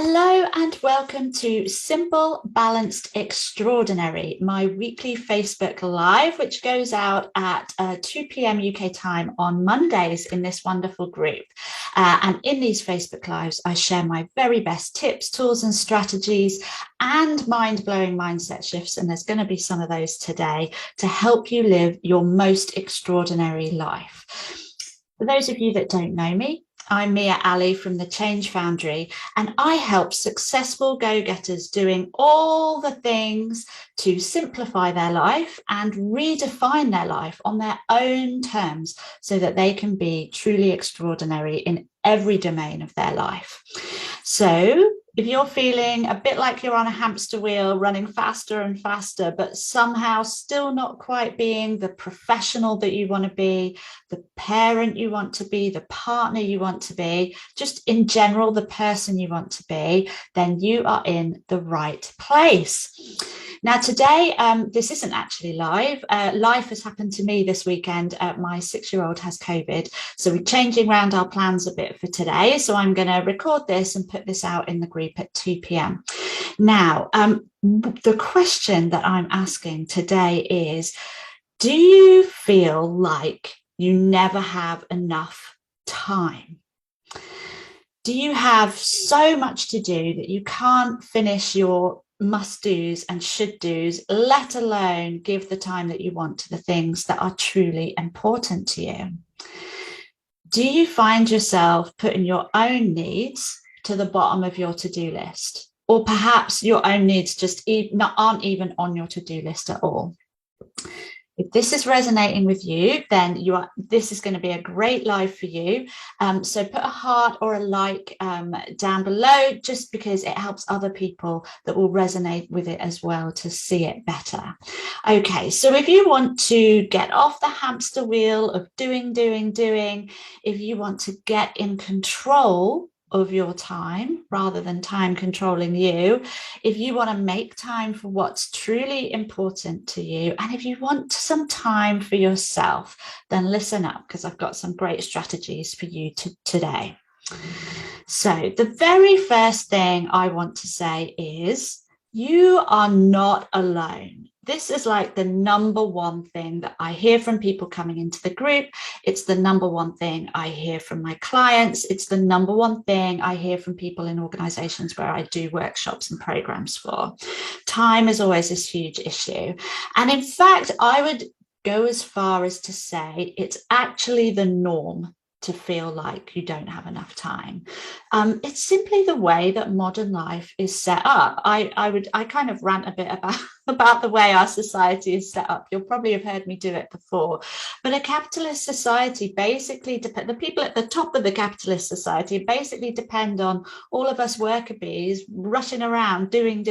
Hello and welcome to Simple, Balanced, Extraordinary, my weekly Facebook Live, which goes out at 2 p.m. UK time on Mondays in this wonderful group. And in these Facebook Lives, I share my very best tips, tools and strategies and mind-blowing mindset shifts. And there's going to be some of those today to help you live your most extraordinary life. For those of you that don't know me, I'm Mia Ali from the Change Foundry, and I help successful go-getters doing all the things to simplify their life and redefine their life on their own terms so that they can be truly extraordinary in every domain of their life. So if you're feeling a bit like you're on a hamster wheel running faster and faster, but somehow still not quite being the professional that you want to be, the parent you want to be, the partner you want to be, just in general, the person you want to be, then you are in the right place. Now, today, this isn't actually live. Life has happened to me this weekend. My 6-year-old has COVID, so we're changing around our plans a bit for today. So I'm going to record this and put this out in the group at 2 p.m. Now, the question that I'm asking today is, do you feel like you never have enough time? Do you have so much to do that you can't finish your must-dos and should-dos, let alone give the time that you want to the things that are truly important to you? Do you find yourself putting your own needs to the bottom of your to-do list? Or perhaps your own needs just aren't even on your to-do list at all? If this is resonating with you, then this is going to be a great live for you. So put a heart or a like down below, just because it helps other people that will resonate with it as well to see it better. Okay, so if you want to get off the hamster wheel of doing, if you want to get in control of your time rather than time controlling you, if you want to make time for what's truly important to you, and if you want some time for yourself, then listen up, because I've got some great strategies for you today. So the very first thing I want to say is, you are not alone. This is like the number one thing that I hear from people coming into the group. It's the number one thing I hear from my clients. It's the number one thing I hear from people in organizations where I do workshops and programs for. Time is always this huge issue. And in fact, I would go as far as to say it's actually the norm to feel like you don't have enough time. It's simply the way that modern life is set up. I kind of rant a bit about the way our society is set up. You'll probably have heard me do it before, but a capitalist society basically the people at the top of the capitalist society basically depend on all of us worker bees rushing around doing,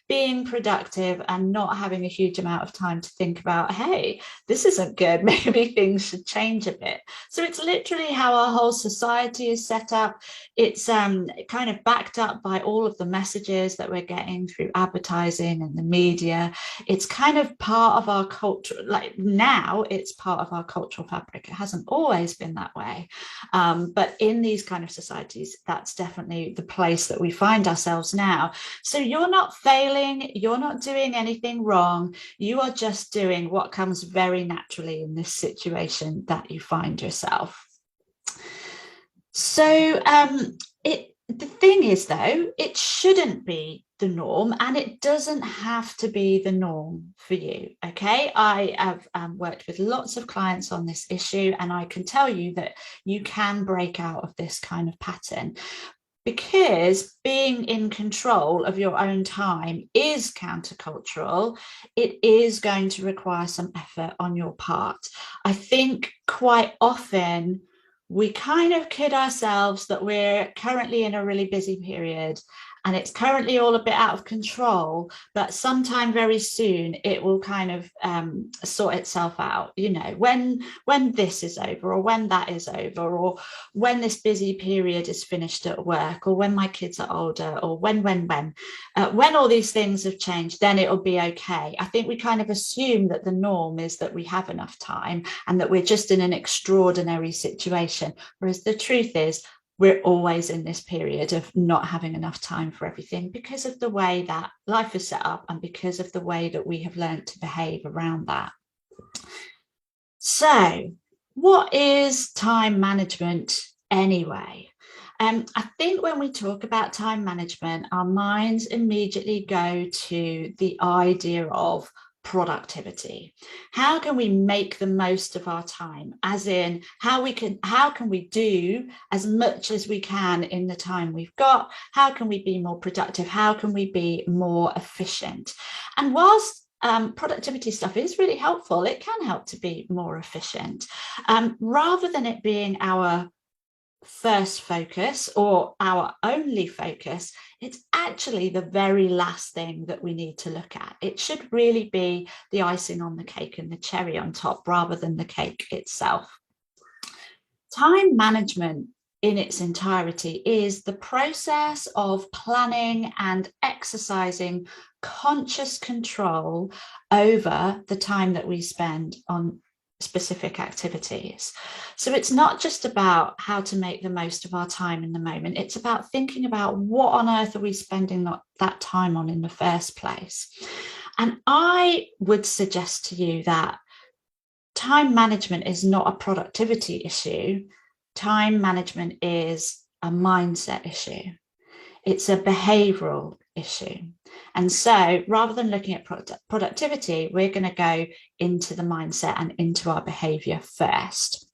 being productive and not having a huge amount of time to think about, hey, this isn't good, maybe things should change a bit. So it's literally how our whole society is set up. It's kind of backed up by all of the messages that we're getting through advertising and the media. It's kind of part of our culture. Like now it's part of our cultural fabric. It hasn't always been that way. But in these kind of societies, that's definitely the place that we find ourselves now. So you're not failing. You're not doing anything wrong. You are just doing what comes very naturally in this situation that you find yourself. So the thing is, though, it shouldn't be the norm, and it doesn't have to be the norm for you. Okay, I have worked with lots of clients on this issue, and I can tell you that you can break out of this kind of pattern, because being in control of your own time is countercultural. It is going to require some effort on your part. I think quite often we kind of kid ourselves that we're currently in a really busy period and it's currently all a bit out of control, but sometime very soon it will kind of sort itself out, you know, when this is over, or when that is over, or when this busy period is finished at work, or when my kids are older, or when all these things have changed, then it'll be okay. I think we kind of assume that the norm is that we have enough time and that we're just in an extraordinary situation, whereas the truth is we're always in this period of not having enough time for everything because of the way that life is set up and because of the way that we have learned to behave around that. So, what is time management anyway? I think when we talk about time management, our minds immediately go to the idea of productivity. How can we make the most of our time? As in, how can we do as much as we can in the time we've got? How can we be more productive? How can we be more efficient? And whilst productivity stuff is really helpful, it can help to be more efficient. Rather than it being our first focus or our only focus, it's actually the very last thing that we need to look at. It should really be the icing on the cake and the cherry on top rather than the cake itself. Time management in its entirety is the process of planning and exercising conscious control over the time that we spend on specific activities. So it's not just about how to make the most of our time in the moment. It's about thinking about what on earth are we spending that time on in the first place. And I would suggest to you that time management is not a productivity issue. Time management is a mindset issue. It's a behavioral issue. And so rather than looking at productivity, we're going to go into the mindset and into our behavior first.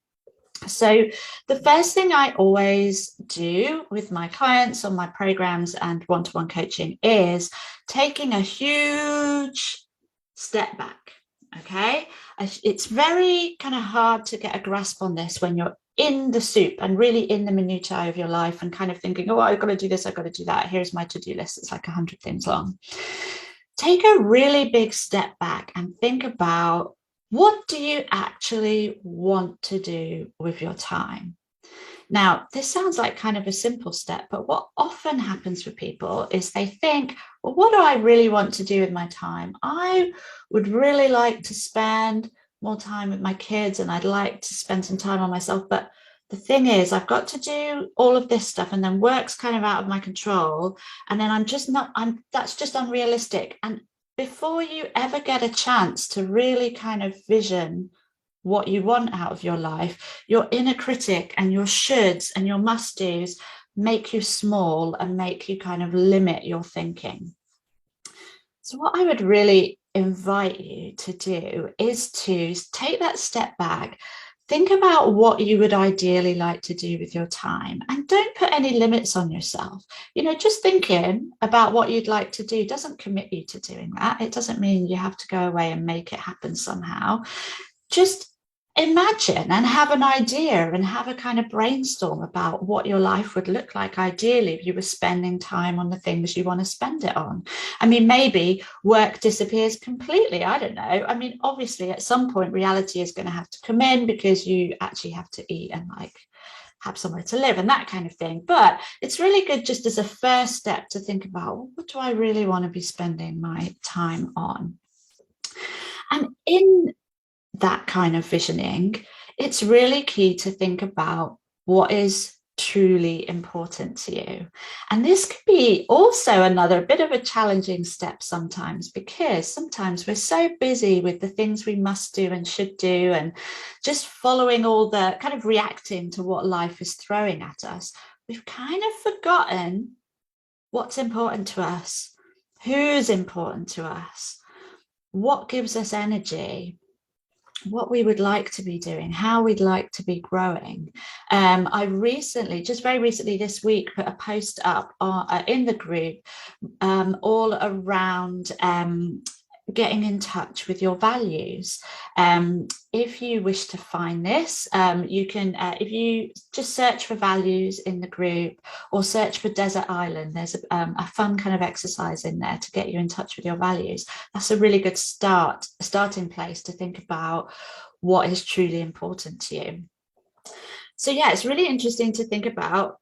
So the first thing I always do with my clients on my programs and one-to-one coaching is taking a huge step back. Okay, it's very kind of hard to get a grasp on this when you're in the soup and really in the minutiae of your life and kind of thinking, oh, I've got to do this, I've got to do that. Here's my to-do list. It's like 100 things long. Take a really big step back and think about, what do you actually want to do with your time? Now, this sounds like kind of a simple step, but what often happens for people is they think, well, what do I really want to do with my time? I would really like to spend more time with my kids and I'd like to spend some time on myself. But the thing is, I've got to do all of this stuff and then work's kind of out of my control. And then that's just unrealistic. And before you ever get a chance to really kind of vision what you want out of your life, your inner critic and your shoulds and your must-dos make you small and make you kind of limit your thinking. So what I would really invite you to do is to take that step back, think about what you would ideally like to do with your time, and don't put any limits on yourself. You know, just thinking about what you'd like to do doesn't commit you to doing that. It doesn't mean you have to go away and make it happen somehow. Just imagine and have an idea and have a kind of brainstorm about what your life would look like ideally if you were spending time on the things you want to spend it on. I mean, maybe work disappears completely. I don't know. I mean, obviously, at some point, reality is going to have to come in because you actually have to eat and like have somewhere to live and that kind of thing. But it's really good just as a first step to think about, well, what do I really want to be spending my time on? And in that kind of visioning, it's really key to think about what is truly important to you. And this can be also another bit of a challenging step sometimes, because sometimes we're so busy with the things we must do and should do and just following all the kind of reacting to what life is throwing at us. We've kind of forgotten what's important to us, who's important to us, what gives us energy, what we would like to be doing, how we'd like to be growing. I recently, just very recently this week, put a post up in the group all around getting in touch with your values. If you wish to find this, you can, if you just search for values in the group or search for Desert Island, there's a fun kind of exercise in there to get you in touch with your values. That's a really good starting place to think about what is truly important to you. So yeah, it's really interesting to think about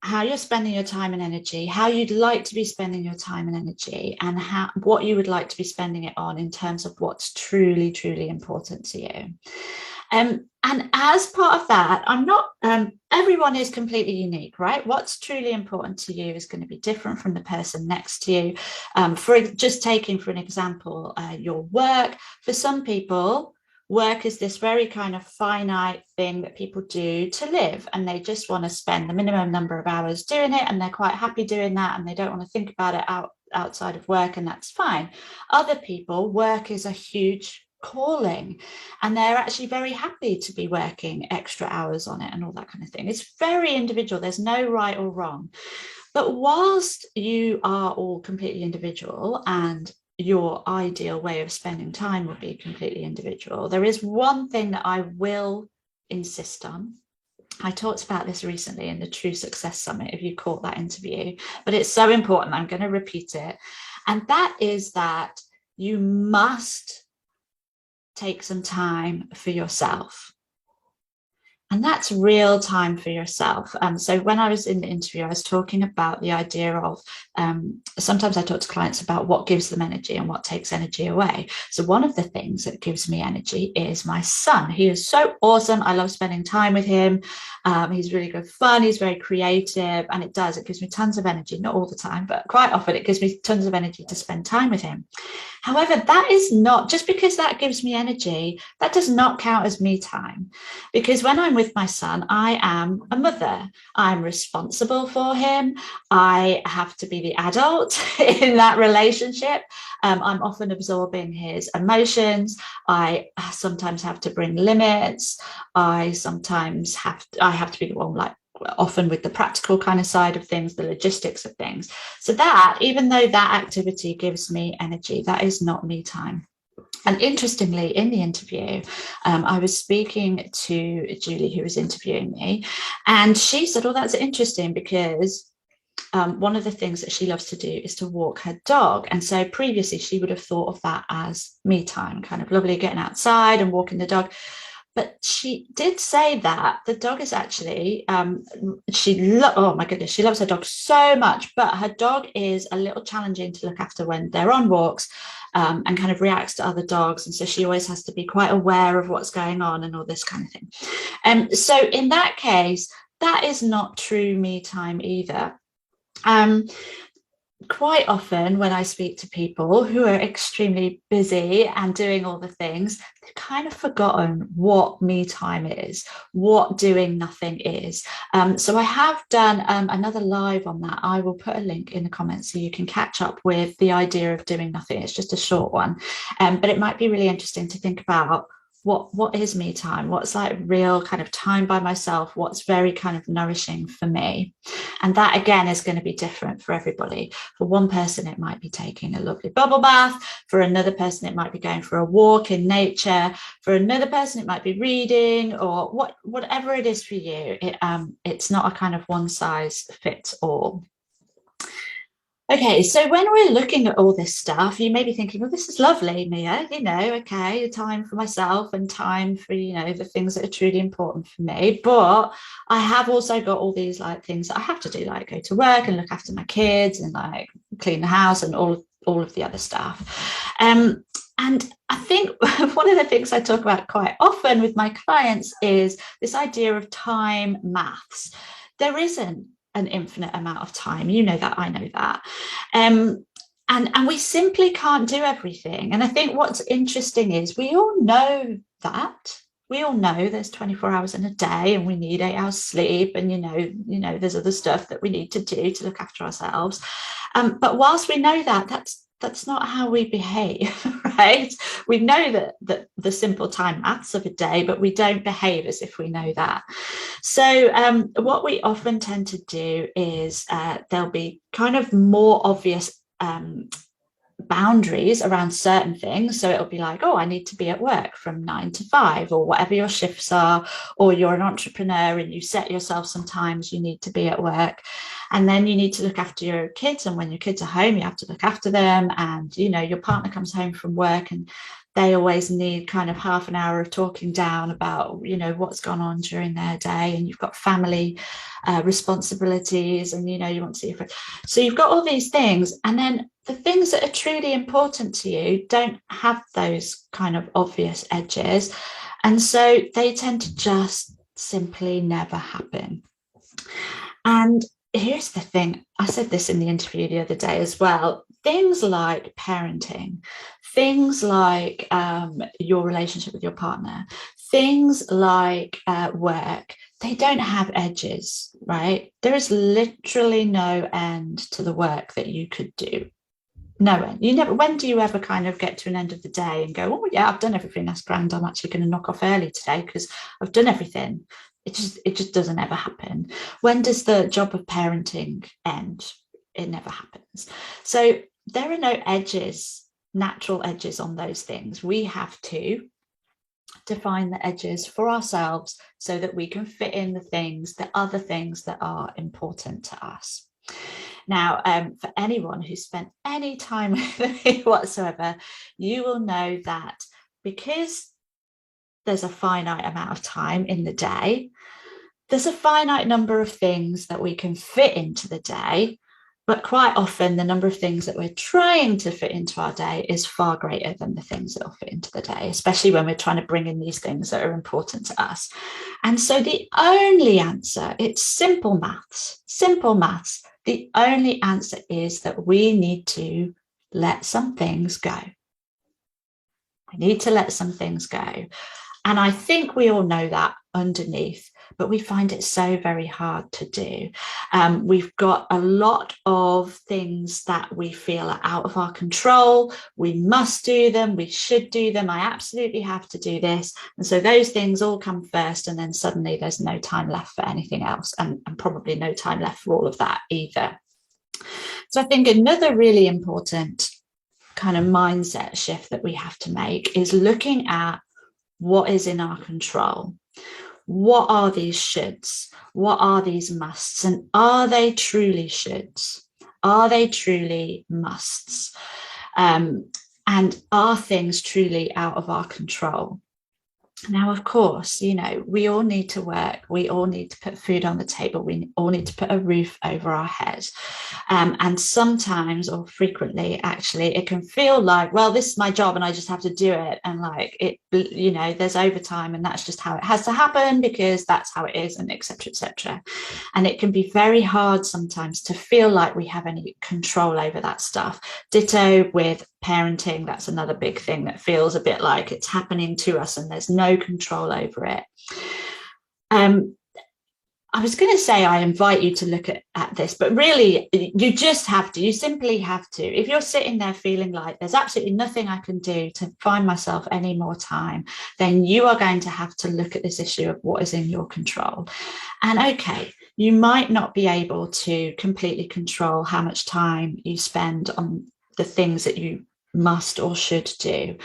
how you're spending your time and energy, how you'd like to be spending your time and energy, and what you would like to be spending it on in terms of what's truly, truly important to you. And as part of that, I'm not, everyone is completely unique, right? What's truly important to you is going to be different from the person next to you. For just taking for an example, your work, for some people, work is this very kind of finite thing that people do to live, and they just want to spend the minimum number of hours doing it, and they're quite happy doing that, and they don't want to think about it outside of work, and that's fine. Other people, work is a huge calling, and they're actually very happy to be working extra hours on it and all that kind of thing. It's very individual. There's no right or wrong. But whilst you are all completely individual and your ideal way of spending time would be completely individual, there is one thing that I will insist on. I talked about this recently in the True Success Summit, if you caught that interview, but it's so important, I'm going to repeat it. And that is that you must take some time for yourself. And that's real time for yourself. So when I was in the interview, I was talking about the idea of, sometimes I talk to clients about what gives them energy and what takes energy away. So one of the things that gives me energy is my son. He is so awesome. I love spending time with him. He's really good fun. He's very creative, and it gives me tons of energy, not all the time, but quite often it gives me tons of energy to spend time with him. However, that is not, just because that gives me energy, that does not count as me time. Because when I'm with my son, I am a mother. I'm responsible for him. I have to be the adult in that relationship. I'm often absorbing his emotions. I sometimes have to bring limits. I have to be the one, like, often with the practical kind of side of things, the logistics of things. So that, even though that activity gives me energy, that is not me time. And interestingly, in the interview, I was speaking to Julie, who was interviewing me, and she said, oh, that's interesting, because one of the things that she loves to do is to walk her dog. And so previously she would have thought of that as me time, kind of lovely getting outside and walking the dog. But she did say that the dog is actually, oh my goodness, she loves her dog so much, but her dog is a little challenging to look after when they're on walks, and kind of reacts to other dogs. And so she always has to be quite aware of what's going on and all this kind of thing. So in that case, that is not true me time either. Quite often when I speak to people who are extremely busy and doing all the things, they've kind of forgotten what me time is, what doing nothing is. So I have done another live on that. I will put a link in the comments so you can catch up with the idea of doing nothing. It's just a short one, but it might be really interesting to think about what is me time, what's like real kind of time by myself, what's very kind of nourishing for me. And that again is going to be different for everybody. For one person it might be taking a lovely bubble bath, for another person it might be going for a walk in nature, for another person it might be reading, or whatever it is for you. It's not a kind of one size fits all. Okay, so when we're looking at all this stuff, you may be thinking, well, this is lovely, Mia, okay, time for myself and time for, the things that are truly important for me. But I have also got all these like things that I have to do, like go to work and look after my kids and like clean the house and all of the other stuff. And I think one of the things I talk about quite often with my clients is this idea of time maths. There isn't an infinite amount of time. You know that, I know that. And we simply can't do everything. And I think what's interesting is we all know that. We all know there's 24 hours in a day and we need 8 hours sleep, and there's other stuff that we need to do to look after ourselves. But whilst we know that, that's not how we behave, right? We know that the simple time maths of a day, but we don't behave as if we know that. So what we often tend to do is there'll be kind of more obvious boundaries around certain things. So it'll be like, oh, I need to be at work from 9 to 5, or whatever your shifts are, or you're an entrepreneur and you set yourself some times you need to be at work. And then you need to look after your kids, and when your kids are home you have to look after them, and your partner comes home from work and they always need kind of half an hour of talking down about what's gone on during their day, and you've got family responsibilities, and you want to see your friends. So you've got all these things, and then the things that are truly important to you don't have those kind of obvious edges. And so they tend to just simply never happen. And here's the thing, I said this in the interview the other day as well, things like parenting, things like your relationship with your partner, things like work, they don't have edges, right? There is literally no end to the work that you could do. No end. You never, when do you ever kind of get to an end of the day and go, oh yeah, I've done everything, that's grand, I'm actually going to knock off early today because I've done everything. It just doesn't ever happen. When does the job of parenting end? It never happens. So there are no edges, natural edges on those things. We have to define the edges for ourselves so that we can fit in the other things that are important to us. Now, for anyone who's spent any time with me whatsoever, you will know that because there's a finite amount of time in the day, there's a finite number of things that we can fit into the day, but quite often the number of things that we're trying to fit into our day is far greater than the things that will fit into the day, especially when we're trying to bring in these things that are important to us. And so the only answer, it's simple maths. The only answer is that we need to let some things go. We need to let some things go. And I think we all know that underneath, but we find it so very hard to do. We've got a lot of things that we feel are out of our control. We must do them. We should do them. I absolutely have to do this. And so those things all come first. And then suddenly there's no time left for anything else, and probably no time left for all of that either. So I think another really important kind of mindset shift that we have to make is looking at what is in our control. What are these shoulds? What are these musts? And are they truly shoulds? Are they truly musts? And are things truly out of our control? Now, of course, you know, we all need to work. We all need to put food on the table. We all need to put a roof over our head. And sometimes, or frequently, actually, it can feel like, well, this is my job and I just have to do it. And like it, you know, there's overtime and that's just how it has to happen because that's how it is, and et cetera, et cetera. And it can be very hard sometimes to feel like we have any control over that stuff. Ditto with parenting. That's another big thing that feels a bit like it's happening to us and there's no control over it. I was going to say I invite you to look at this, but really you just have to. You simply have to. If you're sitting there feeling like there's absolutely nothing I can do to find myself any more time, then you are going to have to look at this issue of what is in your control. And okay, you might not be able to completely control how much time you spend on the things that you must or should do,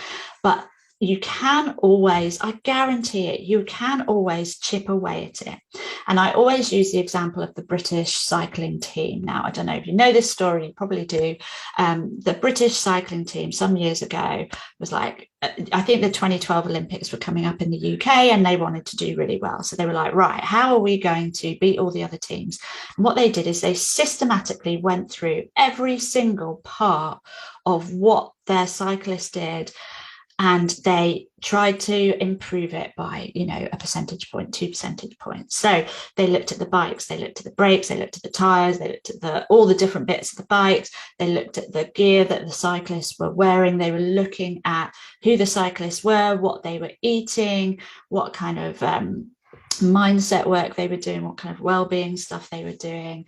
but you can always, I guarantee it, you can always chip away at it. And I always use the example of the British cycling team. Now, I don't know if you know this story, you probably do. The British cycling team some years ago was like, I think the 2012 Olympics were coming up in the UK and they wanted to do really well. So they were like, right, how are we going to beat all the other teams? And what they did is they systematically went through every single part of what their cyclists did, and they tried to improve it by, you know, a percentage point, 2 percentage points. So they looked at the bikes, they looked at the brakes, they looked at the tires, they looked at all the different bits of the bikes, they looked at the gear that the cyclists were wearing, they were looking at who the cyclists were, what they were eating, what kind of mindset work they were doing, what kind of well-being stuff they were doing,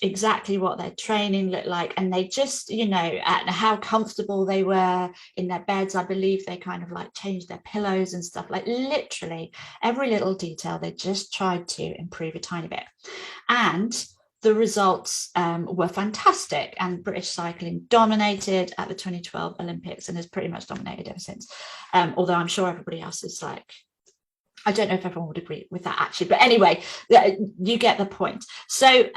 exactly what their training looked like, and they just, you know, at how comfortable they were in their beds. I believe they kind of like changed their pillows and stuff, like literally every little detail. They just tried to improve a tiny bit, and the results were fantastic, and British cycling dominated at the 2012 Olympics and has pretty much dominated ever since, although I'm sure everybody else is like, I don't know if everyone would agree with that actually, but anyway, you get the point. So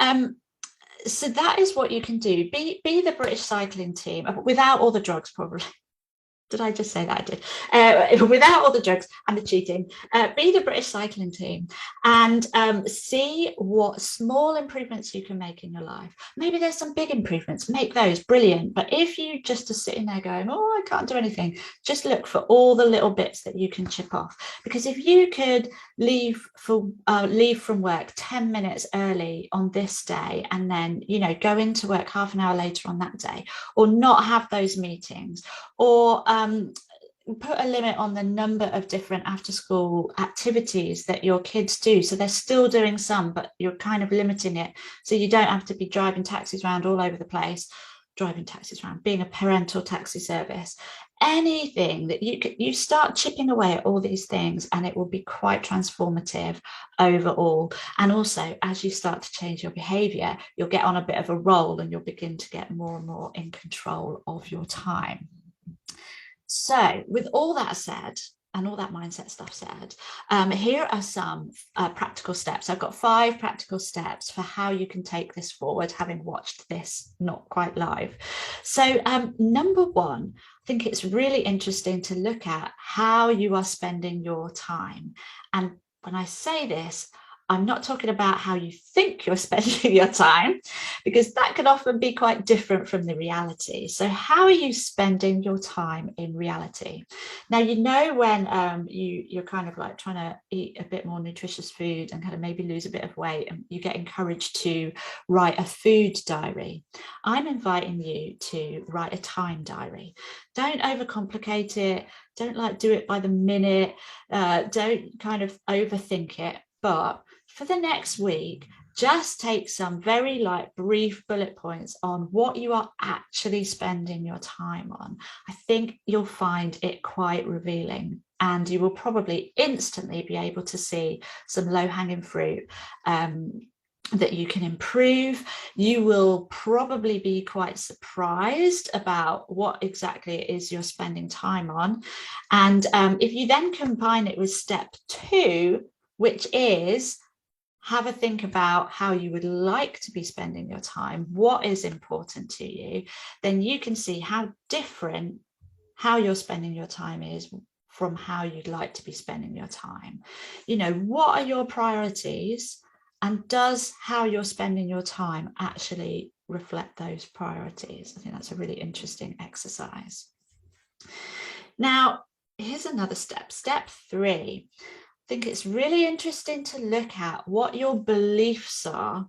so that is what you can do. Be the British cycling team without all the drugs, probably. Did I just say that? I did. Without all the drugs and the cheating, be the British cycling team and see what small improvements you can make in your life. Maybe there's some big improvements, make those, brilliant. But if you just are sitting there going, oh, I can't do anything, just look for all the little bits that you can chip off. Because if you could leave from work 10 minutes early on this day and then, you know, go into work half an hour later on that day, or not have those meetings, or put a limit on the number of different after school activities that your kids do, so they're still doing some, but you're kind of limiting it so you don't have to be driving taxis around all over the place, being a parental taxi service. Anything that you start chipping away at all these things, and it will be quite transformative overall. And also, as you start to change your behavior, you'll get on a bit of a roll and you'll begin to get more and more in control of your time. So with all that said, and all that mindset stuff said, here are some practical steps. I've got 5 practical steps for how you can take this forward, having watched this not quite live. So number 1, I think it's really interesting to look at how you are spending your time. And when I say this, I'm not talking about how you think you're spending your time, because that can often be quite different from the reality. So how are you spending your time in reality? Now, you know, when you're kind of like trying to eat a bit more nutritious food and kind of maybe lose a bit of weight, and you get encouraged to write a food diary. I'm inviting you to write a time diary. Don't overcomplicate it. Don't like do it by the minute. Don't kind of overthink it. But for the next week, just take some very like brief bullet points on what you are actually spending your time on. I think you'll find it quite revealing, and you will probably instantly be able to see some low-hanging fruit that you can improve. You will probably be quite surprised about what exactly it is you're spending time on. And if you then combine it with step 2, which is have a think about how you would like to be spending your time, what is important to you, then you can see how different how you're spending your time is from how you'd like to be spending your time. You know, what are your priorities, and does how you're spending your time actually reflect those priorities? I think that's a really interesting exercise. Now, here's another step. Step 3. I think it's really interesting to look at what your beliefs are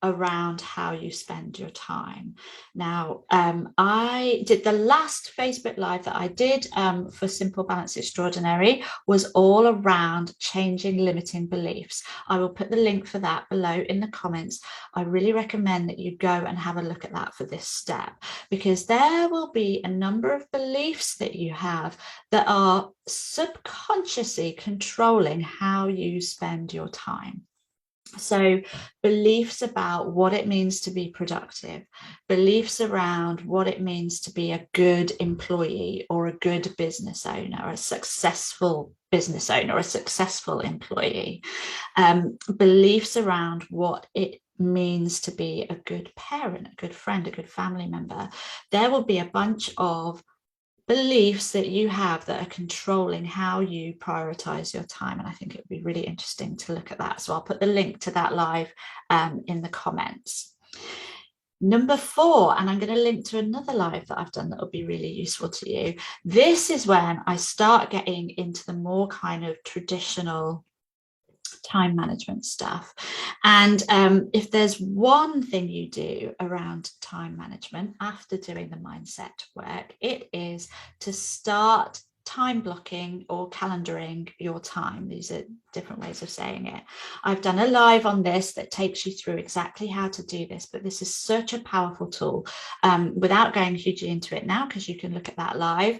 around how you spend your time. Now, I did the last Facebook Live that I did for Simple Balance Extraordinary was all around changing limiting beliefs. I will put the link for that below in the comments. I really recommend that you go and have a look at that for this step, because there will be a number of beliefs that you have that are subconsciously controlling how you spend your time. So beliefs about what it means to be productive, beliefs around what it means to be a good employee or a good business owner, or a successful business owner, or a successful employee, beliefs around what it means to be a good parent, a good friend, a good family member. There will be a bunch of beliefs that you have that are controlling how you prioritize your time, and I think it would be really interesting to look at that. So I'll put the link to that live in the comments. Number 4, and I'm going to link to another live that I've done that will be really useful to you. This is when I start getting into the more kind of traditional time management stuff. And if there's one thing you do around time management after doing the mindset work, it is to start time blocking or calendaring your time. These are different ways of saying it. I've done a live on this that takes you through exactly how to do this, but this is such a powerful tool. Without going hugely into it now, because you can look at that live,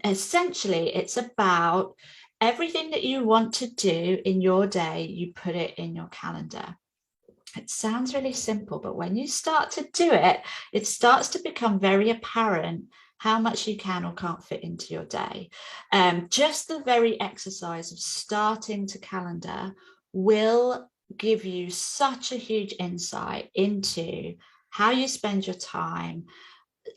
essentially it's about everything that you want to do in your day, you put it in your calendar. It sounds really simple, but when you start to do it, it starts to become very apparent how much you can or can't fit into your day. Just the very exercise of starting to calendar will give you such a huge insight into how you spend your time,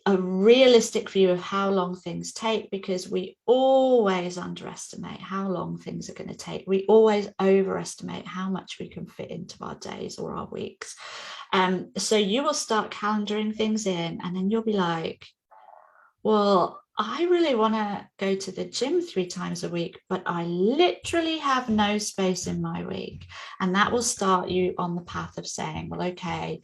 a realistic view of how long things take, because we always underestimate how long things are going to take. We always overestimate how much we can fit into our days or our weeks. So you will start calendaring things in, and then you'll be like, well, I really want to go to the gym 3 times a week, but I literally have no space in my week. And that will start you on the path of saying, well, okay,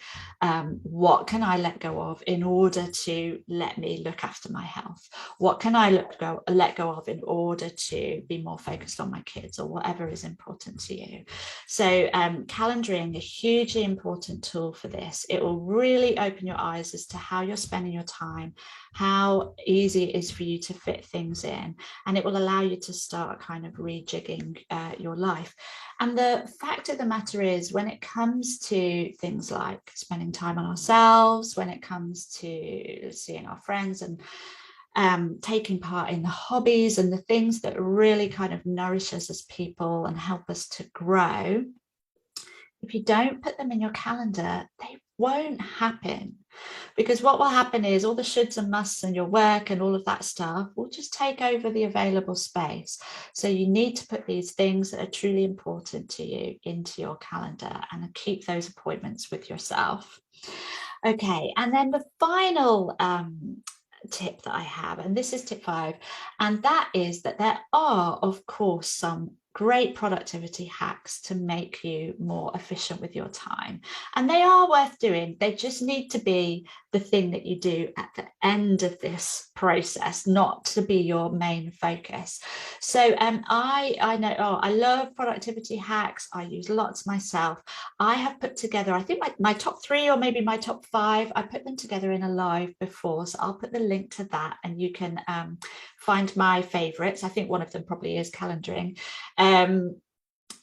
what can I let go of in order to let me look after my health? What can I let go of in order to be more focused on my kids, or whatever is important to you? So calendaring, a hugely important tool for this. It will really open your eyes as to how you're spending your time, how easy it is for you to fit things in, and it will allow you to start kind of rejigging your life. And the fact of the matter is, when it comes to things like spending time on ourselves, when it comes to seeing our friends and taking part in the hobbies and the things that really kind of nourish us as people and help us to grow, if you don't put them in your calendar, they won't happen. Because what will happen is all the shoulds and musts and your work and all of that stuff will just take over the available space. So you need to put these things that are truly important to you into your calendar and keep those appointments with yourself. Okay, and then the final tip that I have, and this is tip 5, and that is that there are, of course, some great productivity hacks to make you more efficient with your time, and they are worth doing. They just need to be the thing that you do at the end of this process, not to be your main focus. So I know, I love productivity hacks. I use lots myself. I have put together, I think my top 3 or maybe my top 5, I put them together in a live before, so I'll put the link to that, and you can find my favorites. I think one of them probably is calendaring.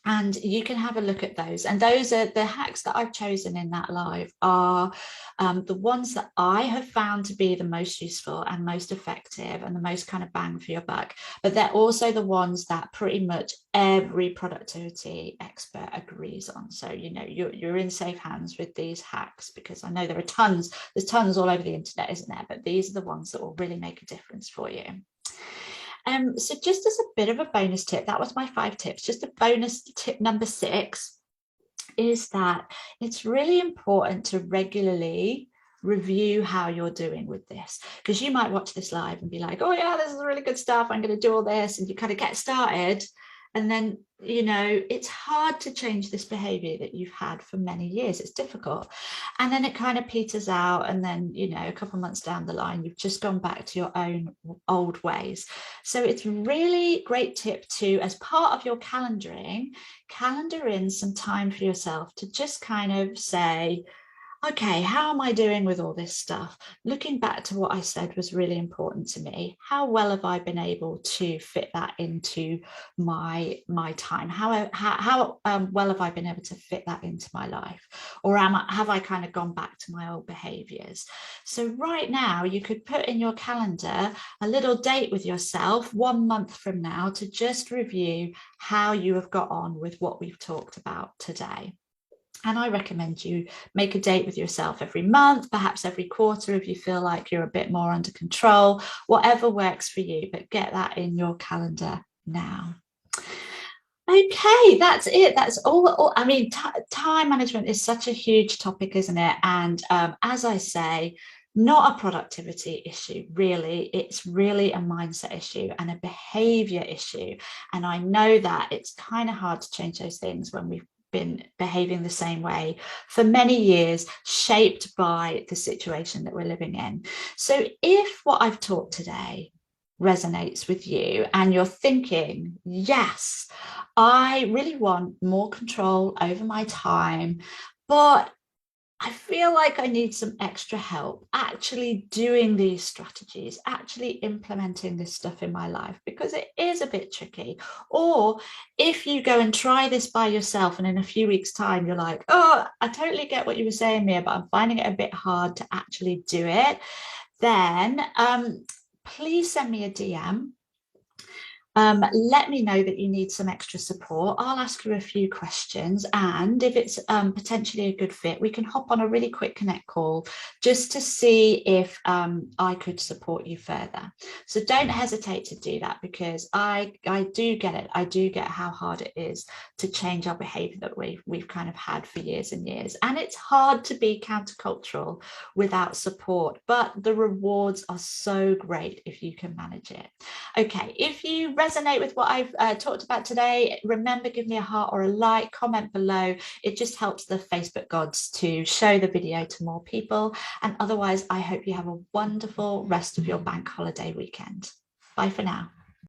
And you can have a look at those. And those are the hacks that I've chosen in that live are the ones that I have found to be the most useful and most effective and the most kind of bang for your buck. But they're also the ones that pretty much every productivity expert agrees on. So, you know, you're in safe hands with these hacks, because I know there's tons all over the internet, isn't there? But these are the ones that will really make a difference for you. So just as a bit of a bonus tip, that was my 5 tips. Just a bonus tip number 6 is that it's really important to regularly review how you're doing with this, because you might watch this live and be like, oh yeah, this is really good stuff, I'm going to do all this, and you kind of get started, and then, you know, it's hard to change this behavior that you've had for many years. It's difficult, and then it kind of peters out, and then, you know, a couple of months down the line, you've just gone back to your own old ways. So it's really great tip to, as part of your calendaring, calendar in some time for yourself to just kind of say, okay, how am I doing with all this stuff? Looking back to what I said was really important to me. How well have I been able to fit that into my time? How well have I been able to fit that into my life? Or have I kind of gone back to my old behaviors? So right now, you could put in your calendar a little date with yourself 1 month from now to just review how you have got on with what we've talked about today. And I recommend you make a date with yourself every month, perhaps every quarter if you feel like you're a bit more under control, whatever works for you, but get that in your calendar now. Okay, that's it. That's all. I mean, time management is such a huge topic, isn't it? And as I say, not a productivity issue, really. It's really a mindset issue and a behavior issue. And I know that it's kind of hard to change those things when we've been behaving the same way for many years, shaped by the situation that we're living in. So if what I've taught today resonates with you and you're thinking, yes, I really want more control over my time, but I feel like I need some extra help actually doing these strategies, actually implementing this stuff in my life, because it is a bit tricky. Or if you go and try this by yourself and in a few weeks' time, you're like, oh, I totally get what you were saying, Mia, but I'm finding it a bit hard to actually do it, then please send me a DM. Let me know that you need some extra support. I'll ask you a few questions, and if it's potentially a good fit, we can hop on a really quick connect call just to see if I could support you further. So don't hesitate to do that, because I do get it. I do get how hard it is to change our behavior that we've kind of had for years and years. And it's hard to be countercultural without support, but the rewards are so great if you can manage it. Okay, if you resonate with what I've talked about today, remember, give me a heart or a like, comment below. It just helps the Facebook gods to show the video to more people. And otherwise, I hope you have a wonderful rest of your bank holiday weekend. Bye for now.